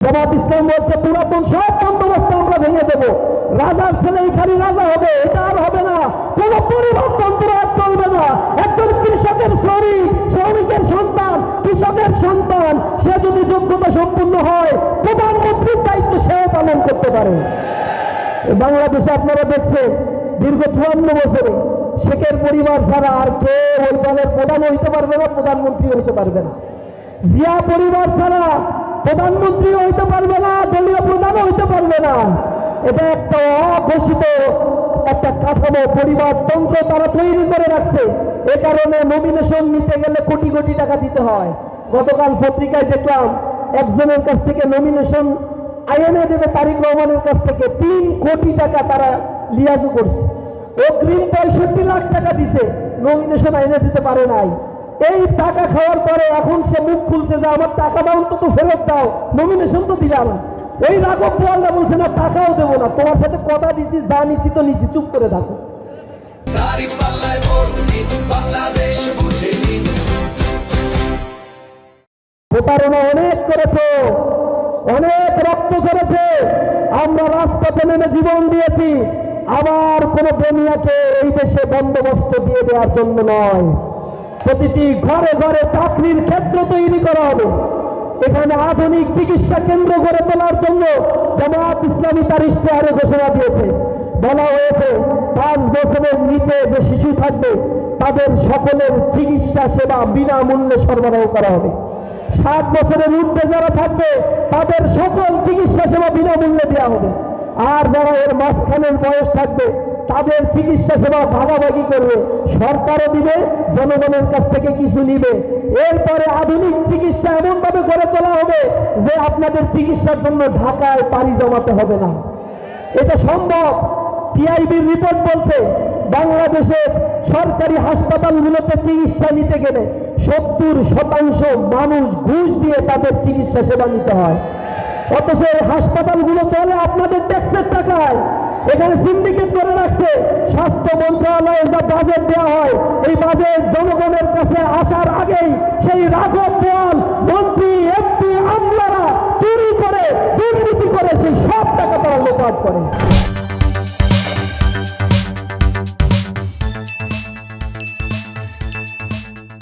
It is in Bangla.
জামাত ইসলাম বলছে পুরাতন সব বন্দোবস্ত আমরা ভেঙে দেবো, রাজার ছেলে খালি রাজা হবে, এটা আর হবে না, কোন পরিবর্তন আর চলবে না। একজন কৃষকের শ্রমিকের সন্তান, কৃষকের সন্তান, সে যদি যোগ্যতা সম্পূর্ণ হয় প্রধানমন্ত্রীর দায়িত্ব সেও পালন করতে পারে। বাংলাদেশে আপনারা দেখছেন দীর্ঘ 54 বছরে শেখের পরিবার ছাড়া আর কেউ ওই দলের প্রধান হইতে পারবে না, প্রধানমন্ত্রী হইতে পারবে না। জিয়া পরিবার ছাড়া প্রধানমন্ত্রী হইতে পারবে না, দলীয় প্রধান হইতে পারবে না। এটা একটা অঘোষিত একটা কাঠামো, পরিবারতন্ত্র তারা তৈরি করে রাখছে। এ কারণে নমিনেশন নিতে গেলে কোটি কোটি টাকা দিতে হয়। গতকাল পত্রিকায় দেখলাম একজনের কাছ থেকে নমিনেশন আইনে দেবে তারিক রহমানের কাছ থেকে 3 কোটি টাকা তারা লিয়াজু করছে। অগ্রিম 65 লাখ টাকা দিছে, নমিনেশন আইনে দিতে পারে নাই। এই টাকা খাওয়ার পরে এখন সে মুখ খুলছে যে আমার টাকাটা অন্তত ফেরত দাও, নমিনেশন তো দিলাম না। ওই রাঘব বোয়ালরা বলছে না টাকাও দেবো না, তোমার সাথে কথা দিছি, যা নিছি তো নিছি, চুপ করে থাকো। প্রতারণা অনেক করেছে, অনেক রক্ত করেছে, আমরা রাজপথে নেমে জীবন দিয়েছি। আবার কোন দুনিয়াকে এই দেশে বন্দোবস্ত দিয়ে দেওয়ার জন্য নয়। প্রতিটি ঘরে ঘরে চাকরির ক্ষেত্র তৈরি করা হবে। এখানে আধুনিক চিকিৎসা কেন্দ্র গড়ে তোলার জন্য জামাত ইসলামী তার ইশতেহারে ঘোষণা দিয়েছে। বলা হয়েছে 5 বছরের নিচে যে শিশু থাকবে তাদের সকলের চিকিৎসা সেবা বিনামূল্যে সরবরাহ করা হবে। 7 বছরের ঊর্ধ্বে যারা থাকবে তাদের সকল চিকিৎসা সেবা বিনামূল্যে দেওয়া হবে। আর যারা এর মাঝখানের বয়স থাকবে তাদের চিকিৎসা সেবা ভাগাভাগি করবে, সরকারও দিবে, জনগণের কাছ থেকে কিছু নিবে। এরপরে আধুনিক চিকিৎসা এমনভাবে গড়ে তোলা হবে যে আপনাদের চিকিৎসার জন্য ঢাকায় পাড়ি জমাতে হবে না। এটা সম্ভব। টিআইবির রিপোর্ট বলছে বাংলাদেশের সরকারি হাসপাতালগুলোতে চিকিৎসা নিতে গেলে 70% মানুষ ঘুষ দিয়ে তাদের চিকিৎসা সেবা নিতে হয়। অথচ এই হাসপাতালগুলো চলে আপনাদের ট্যাক্সের টাকায়। এখানে সিন্ডিকেট করে রাখছে। স্বাস্থ্য মন্ত্রণালয়ে যা বাজেট দেওয়া হয়, এই বাজেট জনগণের কাছে আসার আগেই সেই রাঘব বোয়াল মন্ত্রী, এমপি, আমলারা চুরি করে, দুর্নীতি করে সেই সব টাকা তারা লোপাট করে।